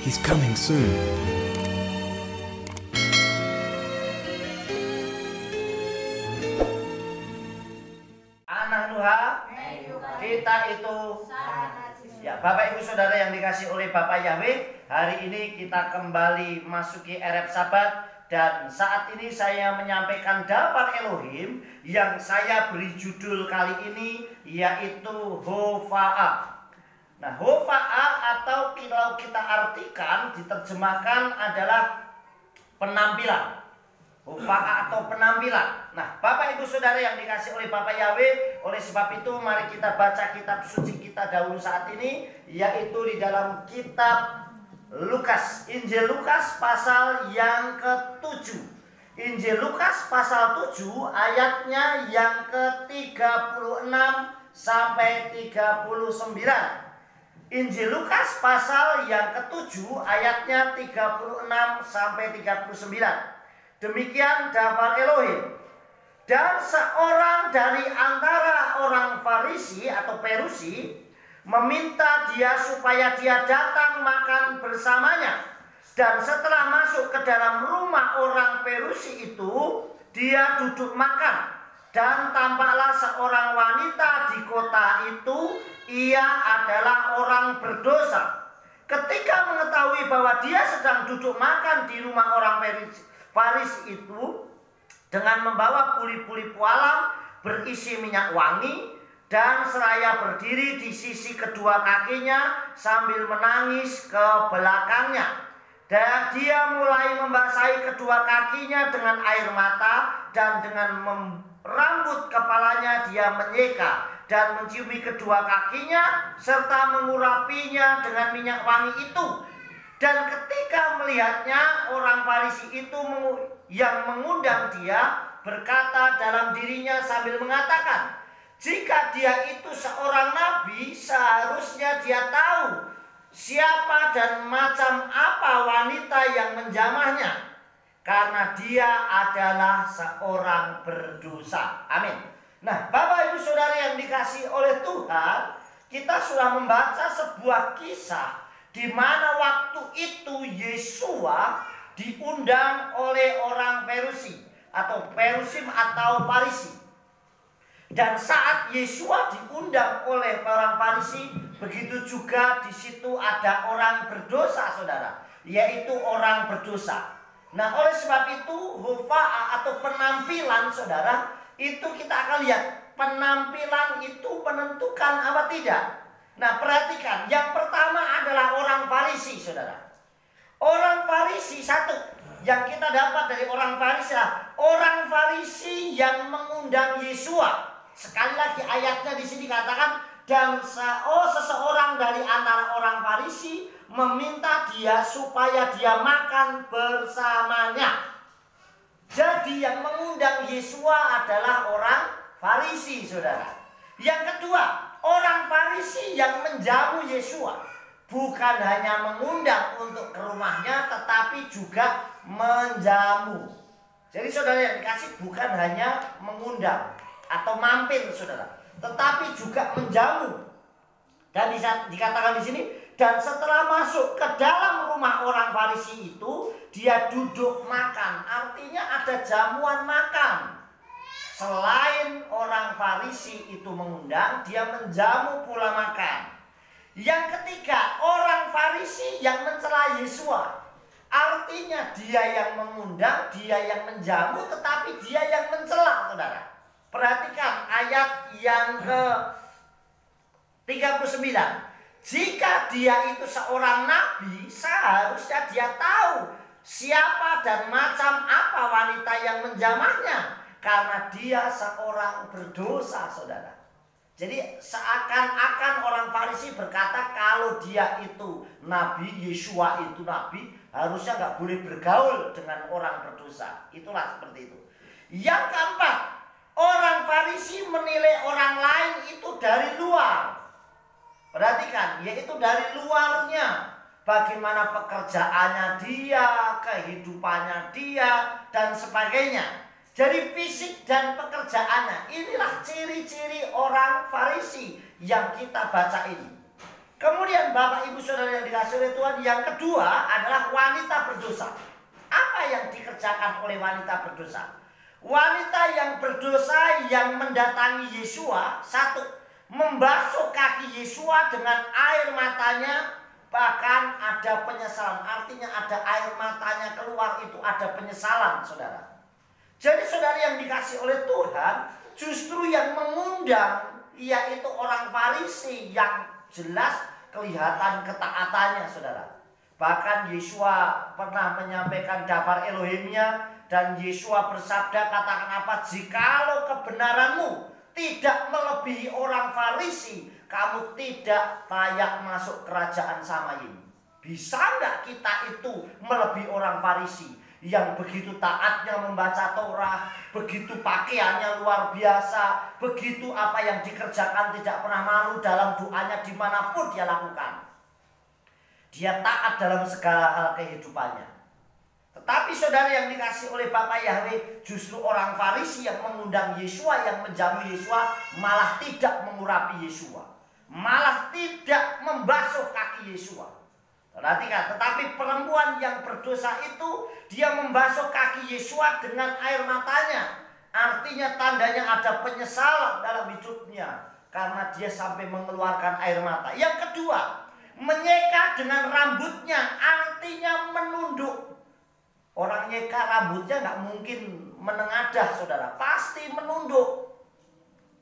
He's coming soon. Anak Nuha, kita itu ya Bapak Ibu Saudara yang dikasih oleh Bapak Yahweh, hari ini kita kembali masuki Erev Sabat. Dan saat ini saya menyampaikan daftar Elohim yang saya beri judul kali ini yaitu Hofa'ah. Nah, Hofa'ah atau kalau kita artikan, diterjemahkan adalah penampilan. Hofa'ah atau penampilan. Nah, Bapak Ibu Saudara yang dikasih oleh Bapak Yahweh, oleh sebab itu mari kita baca kitab suci kita dahulu saat ini, yaitu di dalam kitab Lukas, Injil Lukas pasal yang ke-7. Injil Lukas pasal 7 ayatnya yang ke-36 sampai 39. Injil Lukas pasal yang ke-7 ayatnya 36 sampai 39. Demikian daftar Elohim. Dan seorang dari antara orang Farisi atau Perusi meminta dia supaya dia datang makan bersamanya. Dan setelah masuk ke dalam rumah orang Perusi itu, dia duduk makan. Dan tampaklah seorang wanita di kota itu, ia adalah orang berdosa. Ketika mengetahui bahwa dia sedang duduk makan di rumah orang Farisi itu, dengan membawa puli-puli pualam berisi minyak wangi, dan seraya berdiri di sisi kedua kakinya sambil menangis ke belakangnya. Dan dia mulai membasahi kedua kakinya dengan air mata, dan dengan rambut kepalanya dia menyeka dan menciumi kedua kakinya serta mengurapinya dengan minyak wangi itu. Dan ketika melihatnya, orang Farisi itu yang mengundang dia berkata dalam dirinya sambil mengatakan, jika dia itu seorang nabi, seharusnya dia tahu siapa dan macam apa wanita yang menjamahnya, karena dia adalah seorang berdosa. Amin. Nah, Bapak Ibu Saudara yang dikasihi oleh Tuhan, kita sudah membaca sebuah kisah di mana waktu itu Yesua diundang oleh orang Perusi atau Perusim atau Farisi. Dan saat Yesua diundang oleh orang Farisi, begitu juga di situ ada orang berdosa, saudara, yaitu orang berdosa. Nah, oleh sebab itu Hofa'ah atau penampilan, saudara, itu kita akan lihat penampilan itu menentukan apa tidak. Nah, perhatikan, yang pertama adalah orang Farisi, saudara. Orang Farisi, satu yang kita dapat dari orang Farisi adalah orang Farisi yang mengundang Yesua. Sekali lagi ayatnya di sini katakan, dan seseorang dari antara orang Farisi meminta dia supaya dia makan bersamanya. Jadi yang mengundang Yesua adalah orang Farisi, saudara. Yang kedua, orang Farisi yang menjamu Yesua bukan hanya mengundang untuk ke rumahnya, tetapi juga menjamu. Jadi saudara yang dikasih, bukan hanya mengundang atau mampir, saudara, tetapi juga menjamu. Dan dikatakan di sini, dan setelah masuk ke dalam rumah orang Farisi itu, dia duduk makan. Artinya ada jamuan makan. Selain orang Farisi itu mengundang, dia menjamu pula makan. Yang ketiga, orang Farisi yang mencela Yesua. Artinya dia yang mengundang, dia yang menjamu, tetapi dia yang mencela, saudara. Perhatikan ayat yang ke-39. Jika dia itu seorang nabi, seharusnya dia tahu siapa dan macam apa wanita yang menjamahnya, karena dia seorang berdosa, saudara. Jadi seakan-akan orang Farisi berkata kalau dia itu nabi, Yesua itu nabi, harusnya nggak boleh bergaul dengan orang berdosa. Itulah seperti itu. Yang keempat, orang Farisi menilai orang lain itu dari luar. Perhatikan, yaitu dari luarnya. Bagaimana pekerjaannya dia, kehidupannya dia, dan sebagainya. Jadi fisik dan pekerjaannya. Inilah ciri-ciri orang Farisi yang kita baca ini. Kemudian Bapak Ibu Saudara yang dikasihi oleh Tuhan, yang kedua adalah wanita berdosa. Apa yang dikerjakan oleh wanita berdosa? Wanita yang berdosa yang mendatangi Yesua, satu, membasuh kaki Yesua dengan air matanya, bahkan ada penyesalan. Artinya ada air matanya keluar, itu ada penyesalan, saudara. Jadi saudara yang dikasihi oleh Tuhan, justru yang mengundang yaitu orang Farisi yang jelas kelihatan ketaatannya, saudara. Bahkan Yesua pernah menyampaikan daftar Elohimnya, dan Yesua bersabda, katakan apa, jikalau kebenaranmu tidak melebihi orang Farisi, kamu tidak layak masuk kerajaan Samayim. Bisa nggak kita itu melebihi orang Farisi yang begitu taatnya membaca Torah, begitu pakaiannya luar biasa, begitu apa yang dikerjakan tidak pernah malu dalam doanya dimanapun dia lakukan. Dia taat dalam segala hal kehidupannya. Tetapi saudara yang dikasihi oleh Bapa Yahweh, justru orang Farisi yang mengundang Yesua, yang menjamu Yesua, malah tidak mengurapi Yesua, malah tidak membasuh kaki Yesua. Perhatikan, tetapi perempuan yang berdosa itu dia membasuh kaki Yesua dengan air matanya. Artinya tandanya ada penyesalan dalam hidupnya karena dia sampai mengeluarkan air mata. Yang kedua, menyeka dengan rambutnya, artinya menunduk. Orang nyeka rambutnya nggak mungkin menengadah, saudara, pasti menunduk.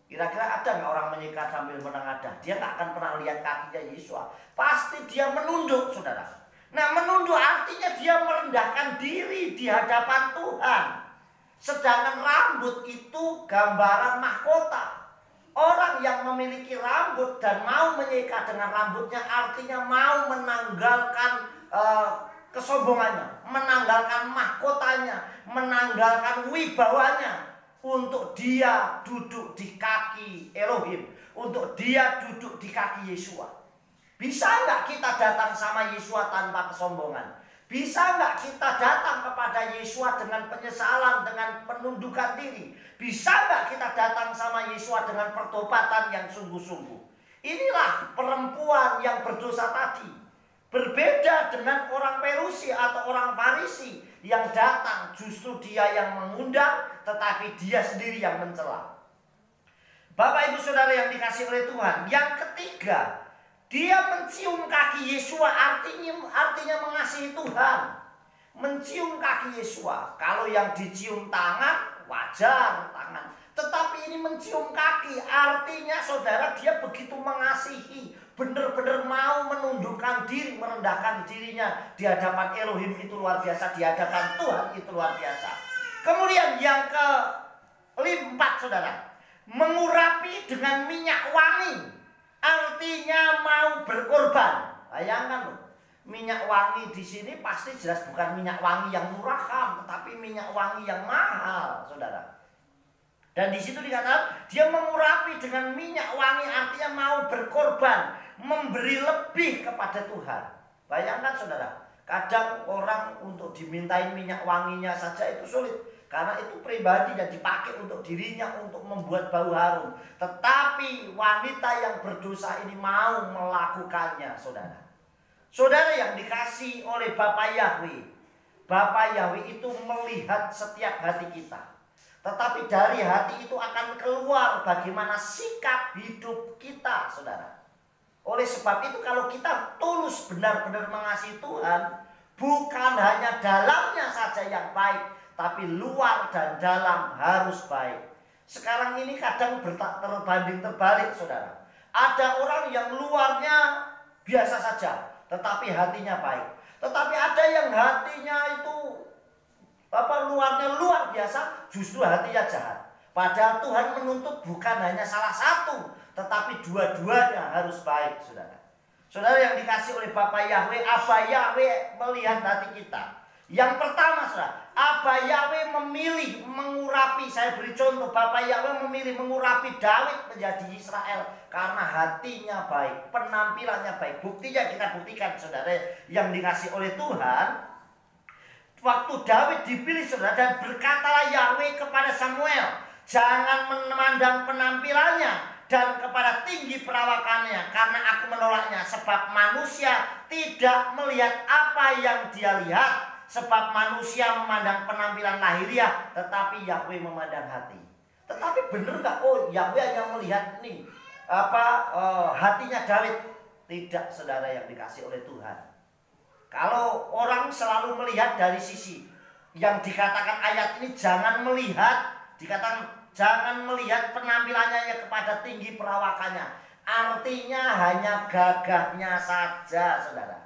Kira-kira ada nggak orang menyeka sambil menengadah? Dia nggak akan pernah lihat kakinya Yesua. Pasti dia menunduk, saudara. Nah, menunduk artinya dia merendahkan diri di hadapan Tuhan. Sedangkan rambut itu gambaran mahkota. Orang yang memiliki rambut dan mau menyeka dengan rambutnya artinya mau menanggalkan kesombongannya, menanggalkan mahkotanya, menanggalkan wibawanya, untuk dia duduk di kaki Elohim, untuk dia duduk di kaki Yesua. Bisa nggak kita datang sama Yesua tanpa kesombongan? Bisa nggak kita datang kepada Yesua dengan penyesalan, dengan penundukan diri? Bisa nggak kita datang sama Yesua dengan pertobatan yang sungguh-sungguh? Inilah perempuan yang berdosa tadi. Berbeda dengan orang Perusi atau orang Farisi yang datang, justru dia yang mengundang, tetapi dia sendiri yang mencela. Bapak Ibu Saudara yang dikasihi oleh Tuhan, yang ketiga, dia mencium kaki Yesua, artinya mengasihi Tuhan. Mencium kaki Yesua. Kalau yang dicium tangan, wajar tangan. Tetapi ini mencium kaki, artinya saudara dia begitu mengasihi, benar-benar mau menundukkan diri, merendahkan dirinya di hadapan Elohim, itu luar biasa, di hadapan Tuhan itu luar biasa. Kemudian yang keempat, saudara, mengurapi dengan minyak wangi, artinya mau berkorban. Bayangkan loh, minyak wangi di sini pasti jelas bukan minyak wangi yang murahan, tetapi minyak wangi yang mahal, saudara. Dan di situ dikatakan dia mengurapi dengan minyak wangi, artinya mau berkorban, memberi lebih kepada Tuhan. Bayangkan saudara, kadang orang untuk dimintain minyak wanginya saja itu sulit, karena itu pribadi dan dipakai untuk dirinya untuk membuat bau harum. Tetapi wanita yang berdosa ini mau melakukannya, saudara. Saudara yang dikasihi oleh Bapa Yahweh, Bapa Yahweh itu melihat setiap hati kita. Tetapi dari hati itu akan keluar bagaimana sikap hidup kita, saudara. Oleh sebab itu kalau kita tulus benar-benar mengasihi Tuhan, bukan hanya dalamnya saja yang baik, tapi luar dan dalam harus baik. Sekarang ini kadang terbanding terbalik, saudara. Ada orang yang luarnya biasa saja, tetapi hatinya baik. Tetapi ada yang hatinya itu luarnya luar biasa, justru hatinya jahat. Padahal Tuhan menuntut bukan hanya salah satu, tetapi dua-duanya harus baik, saudara. Saudara yang dikasihi oleh Bapa Yahweh, Abba Yahweh melihat hati kita. Yang pertama, saudara, Abba Yahweh memilih mengurapi. Saya beri contoh, Bapa Yahweh memilih mengurapi Daud menjadi Israel karena hatinya baik, penampilannya baik. Buktinya kita buktikan, saudara yang dikasihi oleh Tuhan. Waktu Daud dipilih, saudara, dan berkatalah Yahweh kepada Samuel, jangan memandang penampilannya, dan kepada tinggi perawakannya, karena aku menolaknya. Sebab manusia tidak melihat apa yang dia lihat, sebab manusia memandang penampilan lahiriah, tetapi Yahweh memandang hati. Tetapi benar nggak? Oh, Yahweh hanya melihat nih hatinya David. Tidak, saudara yang dikasih oleh Tuhan. Kalau orang selalu melihat dari sisi yang dikatakan ayat ini, jangan melihat, dikatakan jangan melihat penampilannya kepada tinggi perawakannya. Artinya hanya gagahnya saja, saudara.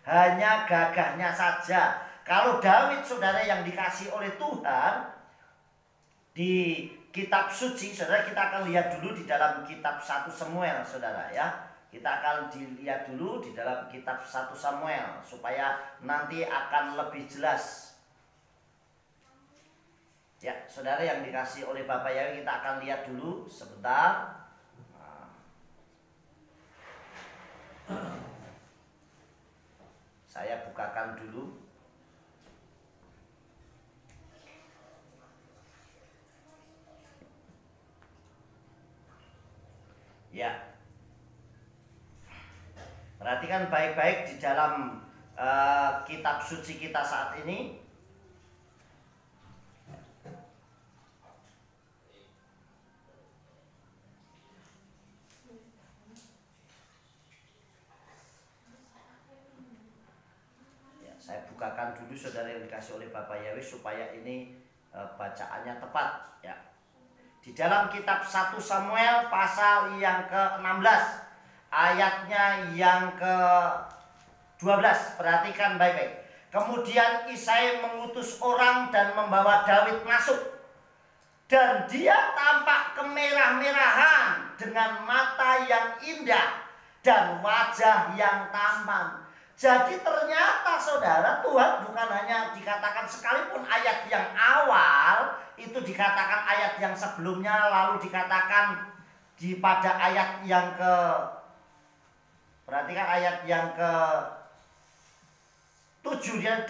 Hanya gagahnya saja. Kalau David, saudara yang dikasih oleh Tuhan, di kitab suci, saudara, kita akan lihat dulu di dalam kitab 1 Samuel, saudara ya. Kita akan dilihat dulu di dalam kitab 1 Samuel supaya nanti akan lebih jelas. Ya, saudara yang dikasih oleh Bapak Yahweh, kita akan lihat dulu sebentar. Saya bukakan dulu. Ya. Perhatikan baik-baik di dalam kitab suci kita saat ini. Ya, saya bukakan dulu, saudara yang dikasih oleh Bapak Yahweh, supaya ini bacaannya tepat. Ya. Di dalam kitab 1 Samuel pasal yang ke-16. Ayatnya yang ke-12, perhatikan baik-baik. Kemudian Isai mengutus orang dan membawa David masuk. Dan dia tampak kemerah-merahan dengan mata yang indah dan wajah yang tampan. Jadi ternyata, saudara, Tuhan bukan hanya dikatakan sekalipun ayat yang awal itu dikatakan ayat yang sebelumnya, lalu dikatakan pada ayat yang perhatikan ayat yang ke-7,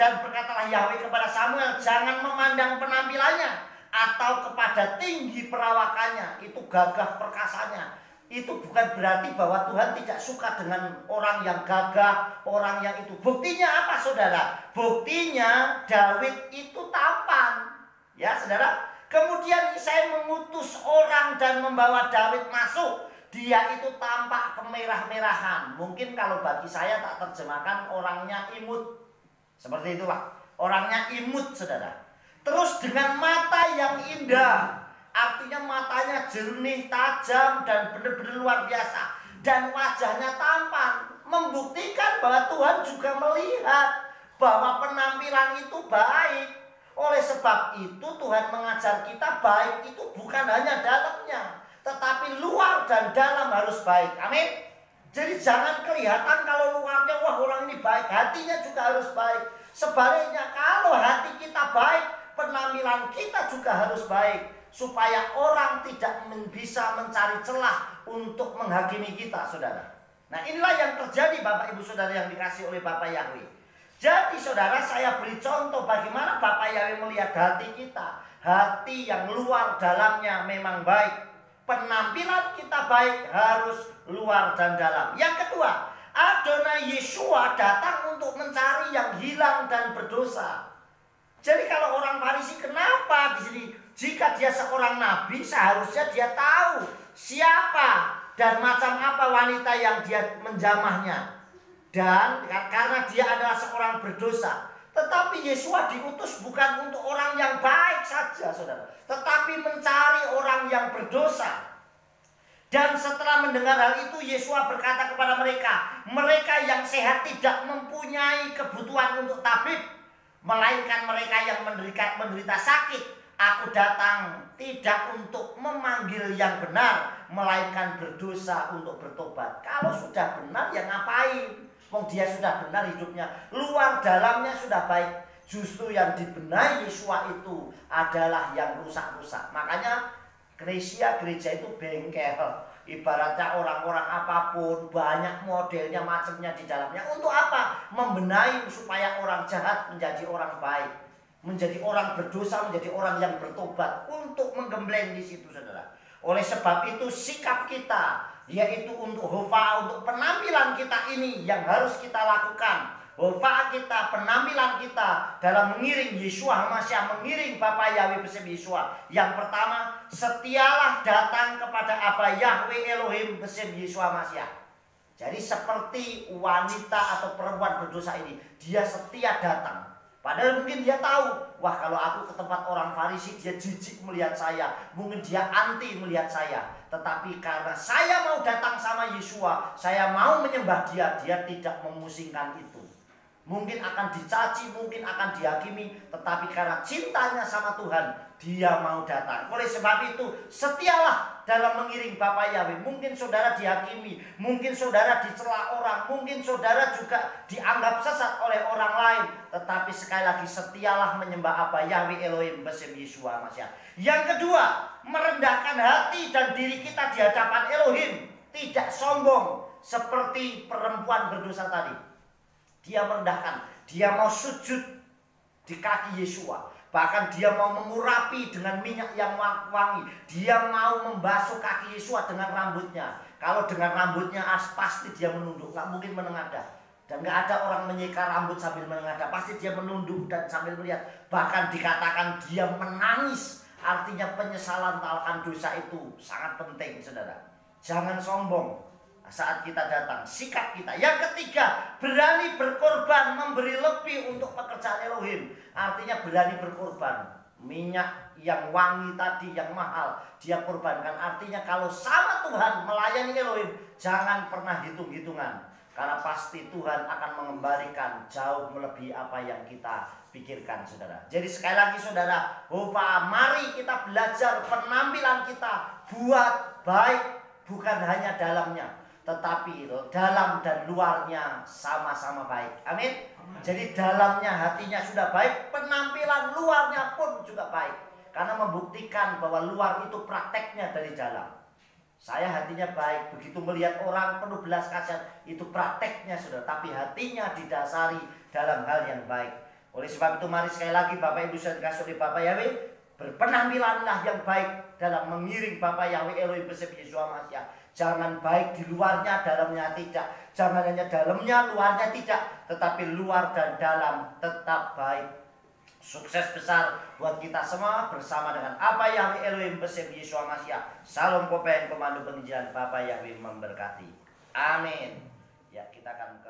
dan berkatalah Yahweh kepada Samuel, jangan memandang penampilannya atau kepada tinggi perawakannya, itu gagah perkasanya. Itu bukan berarti bahwa Tuhan tidak suka dengan orang yang gagah, orang yang itu. Buktinya apa, saudara? Buktinya David itu tampan. Ya, saudara. Kemudian Isai mengutus orang dan membawa David masuk. Dia itu tampak kemerah-merahan. Mungkin kalau bagi saya tak terjemahkan orangnya imut. Seperti itulah. Orangnya imut, saudara. Terus dengan mata yang indah. Artinya matanya jernih, tajam, dan benar-benar luar biasa. Dan wajahnya tampan. Membuktikan bahwa Tuhan juga melihat bahwa penampilan itu baik. Oleh sebab itu Tuhan mengajar kita baik itu bukan hanya dalamnya, tetapi luar dan dalam harus baik. Amin. Jadi jangan kelihatan kalau luarnya, wah orang ini baik, hatinya juga harus baik. Sebaliknya, kalau hati kita baik, penampilan kita juga harus baik, supaya orang tidak bisa mencari celah untuk menghakimi kita, saudara. Nah, inilah yang terjadi, Bapak Ibu Saudara yang dikasih oleh Bapak Yahweh. Jadi, saudara, saya beri contoh bagaimana Bapak Yahweh melihat hati kita. Hati yang luar dalamnya memang baik. Penampilan kita baik harus luar dan dalam. Yang kedua, Adonai Yeshua datang untuk mencari yang hilang dan berdosa. Jadi kalau orang Farisi, kenapa di sini? Jika dia seorang nabi, seharusnya dia tahu siapa dan macam apa wanita yang dia menjamahnya. Dan karena dia adalah seorang berdosa. Tetapi Yeshua diutus bukan untuk orang yang baik saja, saudara, tetapi mencari orang yang berdosa. Dan setelah mendengar hal itu, Yeshua berkata kepada mereka, mereka yang sehat tidak mempunyai kebutuhan untuk tabib, melainkan mereka yang menderita sakit. Aku datang tidak untuk memanggil yang benar, melainkan berdosa untuk bertobat. Kalau sudah benar, ya ngapain? Wong dia sudah benar hidupnya, luar dalamnya sudah baik. Justru yang dibenahi Yeshua itu adalah yang rusak-rusak. Makanya gereja itu bengkel. Ibaratnya orang-orang apapun, banyak modelnya, macamnya di dalamnya. Untuk apa? Membenahi supaya orang jahat menjadi orang baik, menjadi orang berdosa, menjadi orang yang bertobat, untuk menggembleng di situ, saudara. Oleh sebab itu sikap kita, yaitu untuk Hova, untuk penampilan kita ini yang harus kita lakukan. Hova kita, penampilan kita dalam mengiring Yeshua Masya, mengiring Bapa Yahweh bersama Yeshua. Yang pertama, setialah datang kepada Aba Yahweh Elohim bersama Yeshua Masya. Jadi seperti wanita atau perempuan berdosa ini, dia setia datang. Padahal mungkin dia tahu, wah kalau aku ke tempat orang Farisi dia jijik melihat saya, mungkin dia anti melihat saya. Tetapi karena saya mau datang sama Yeshua, saya mau menyembah dia, dia tidak memusingkan itu. Mungkin akan dicaci, mungkin akan dihakimi, tetapi karena cintanya sama Tuhan, dia mau datang. Oleh sebab itu, setialah dalam mengiring Bapa Yahweh. Mungkin saudara dihakimi, mungkin saudara dicela orang, mungkin saudara juga dianggap sesat oleh orang lain. Tetapi sekali lagi, setialah menyembah Aba Yahweh Elohim bersama Yeshua Masya. Yang kedua, merendahkan hati dan diri kita di hadapan Elohim. Tidak sombong seperti perempuan berdosa tadi. Dia merendahkan, dia mau sujud di kaki Yeshua. Bahkan dia mau mengurapi dengan minyak yang wangi. Dia mau membasuh kaki Yeshua dengan rambutnya. Kalau dengan rambutnya pasti dia menunduk, nggak mungkin menengadah. Dan nggak ada orang menyeka rambut sambil menengadah. Pasti dia menunduk dan sambil melihat. Bahkan dikatakan dia menangis. Artinya penyesalan akan dosa itu sangat penting, saudara. Jangan sombong saat kita datang, sikap kita. Yang ketiga, berani berkorban, memberi lebih untuk pekerjaan Elohim. Artinya berani berkorban. Minyak yang wangi tadi, yang mahal, dia korbankan. Artinya kalau sama Tuhan melayani Elohim, jangan pernah hitung-hitungan. Karena pasti Tuhan akan mengembalikan jauh melebihi apa yang kita pikirkan, saudara. Jadi sekali lagi saudara, mari kita belajar penampilan kita buat baik, bukan hanya dalamnya, tetapi dalam dan luarnya sama-sama baik. Amin. Jadi dalamnya hatinya sudah baik, penampilan luarnya pun juga baik. Karena membuktikan bahwa luar itu prakteknya dari dalam. Saya hatinya baik, begitu melihat orang penuh belas kasihan, itu prakteknya sudah. Tapi hatinya didasari dalam hal yang baik. Oleh sebab itu mari sekali lagi Bapak Ibu saya dikasih oleh Bapa Yahweh, berpenampilanlah yang baik dalam mengiring Bapa Yahweh Elohim bersama Yeshua Masya. Jangan baik di luarnya, dalamnya tidak. Jangan hanya dalamnya, luarnya tidak. Tetapi luar dan dalam tetap baik. Sukses besar buat kita semua bersama dengan Aba Yahweh Elohim bersama Yeshua Masya. Salam Kopeng, Komando Penginjilan Bapa Yahweh memberkati. Amin. Ya, kita akan ke